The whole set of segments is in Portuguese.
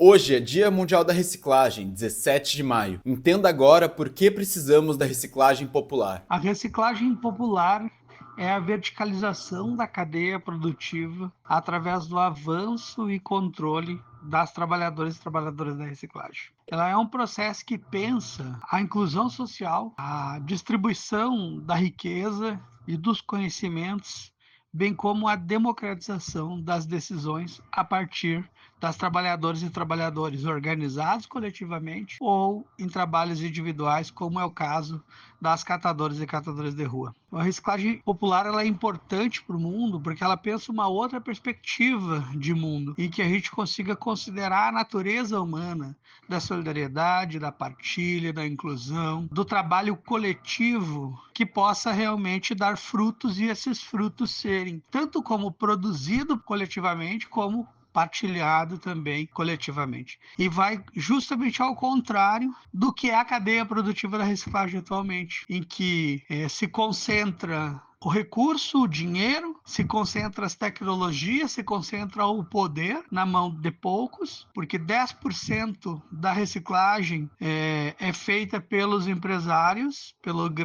Hoje é Dia Mundial da Reciclagem, 17 de maio. Entenda agora por que precisamos da reciclagem popular. A reciclagem popular é a verticalização da cadeia produtiva através do avanço e controle das trabalhadoras e trabalhadoras da reciclagem. Ela é um processo que pensa a inclusão social, a distribuição da riqueza e dos conhecimentos, bem como a democratização das decisões a partir das trabalhadoras e trabalhadores organizados coletivamente ou em trabalhos individuais, como é o caso das catadoras e catadores de rua. A reciclagem popular ela é importante para o mundo porque ela pensa uma outra perspectiva de mundo, em que a gente consiga considerar a natureza humana, da solidariedade, da partilha, da inclusão, do trabalho coletivo que possa realmente dar frutos e esses frutos serem tanto como produzido coletivamente como partilhado também coletivamente. E vai justamente ao contrário do que é a cadeia produtiva da reciclagem atualmente, em que se concentra o recurso, o dinheiro, se concentra as tecnologias, se concentra o poder na mão de poucos, porque 10% da reciclagem é feita pelos empresários,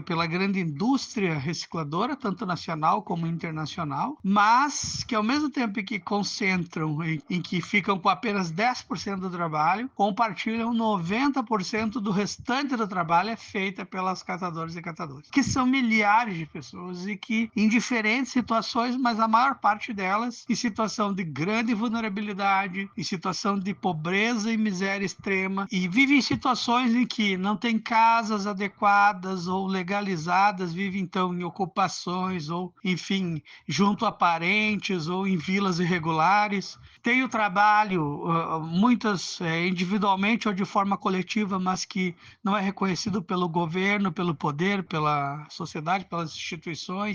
pela grande indústria recicladora, tanto nacional como internacional, mas que ao mesmo tempo que concentram em que ficam com apenas 10% do trabalho, compartilham 90% do restante do trabalho é feita pelas catadoras e catadores, que são milhares de pessoas e que em diferentes situações, mas a maior parte delas em situação de grande vulnerabilidade, em situação de pobreza e miséria extrema, e vivem em situações em que não tem casas adequadas ou legalizadas, vivem então em ocupações ou, enfim, junto a parentes ou em vilas irregulares. Tem o trabalho, muitas individualmente ou de forma coletiva, mas que não é reconhecido pelo governo, pelo poder, pela sociedade, pelas instituições,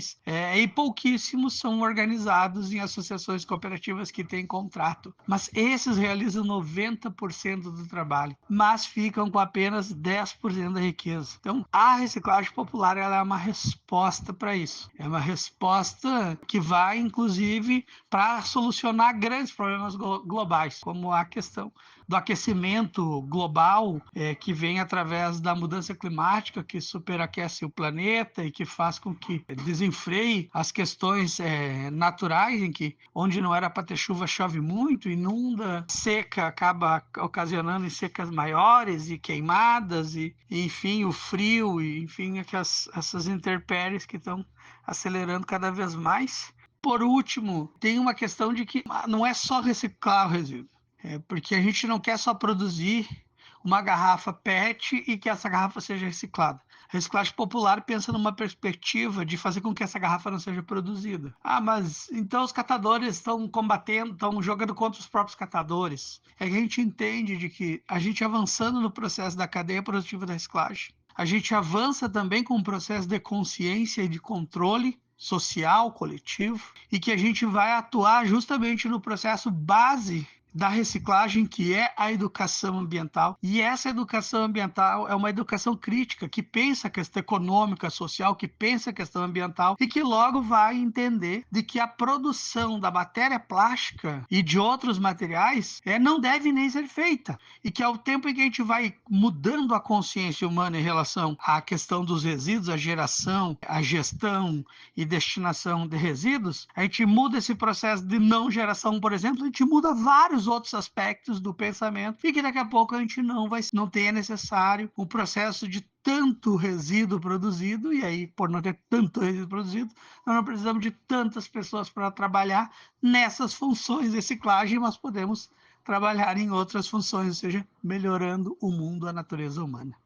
e pouquíssimos são organizados em associações cooperativas que têm contrato. Mas esses realizam 90% do trabalho, mas ficam com apenas 10% da riqueza. Então, a reciclagem popular ela é uma resposta para isso. É uma resposta que vai, inclusive, para solucionar grandes problemas globais, como a questão do aquecimento global, que vem através da mudança climática, que superaquece o planeta e que faz com que desenfreie as questões naturais, em que onde não era para ter chuva, chove muito, inunda, seca acaba ocasionando em secas maiores e queimadas, e enfim, o frio, e enfim, essas intempéries que estão acelerando cada vez mais. Por último, tem uma questão de que não é só reciclar o resíduo, porque a gente não quer só produzir uma garrafa PET e que essa garrafa seja reciclada. A reciclagem popular pensa numa perspectiva de fazer com que essa garrafa não seja produzida. Ah, mas então os catadores estão combatendo, estão jogando contra os próprios catadores. É que a gente entende de que a gente avançando no processo da cadeia produtiva da reciclagem, a gente avança também com um processo de consciência e de controle social, coletivo, e que a gente vai atuar justamente no processo base da reciclagem, que é a educação ambiental. E essa educação ambiental é uma educação crítica, que pensa a questão econômica, social, que pensa a questão ambiental e que logo vai entender de que a produção da matéria plástica e de outros materiais não deve nem ser feita. E que ao tempo em que a gente vai mudando a consciência humana em relação à questão dos resíduos, a geração, a gestão e destinação de resíduos, a gente muda esse processo de não geração, por exemplo, a gente muda vários outros aspectos do pensamento e que daqui a pouco a gente não tenha necessário um processo de tanto resíduo produzido, e aí, por não ter tanto resíduo produzido, nós não precisamos de tantas pessoas para trabalhar nessas funções de reciclagem, mas podemos trabalhar em outras funções, ou seja, melhorando o mundo, a natureza humana.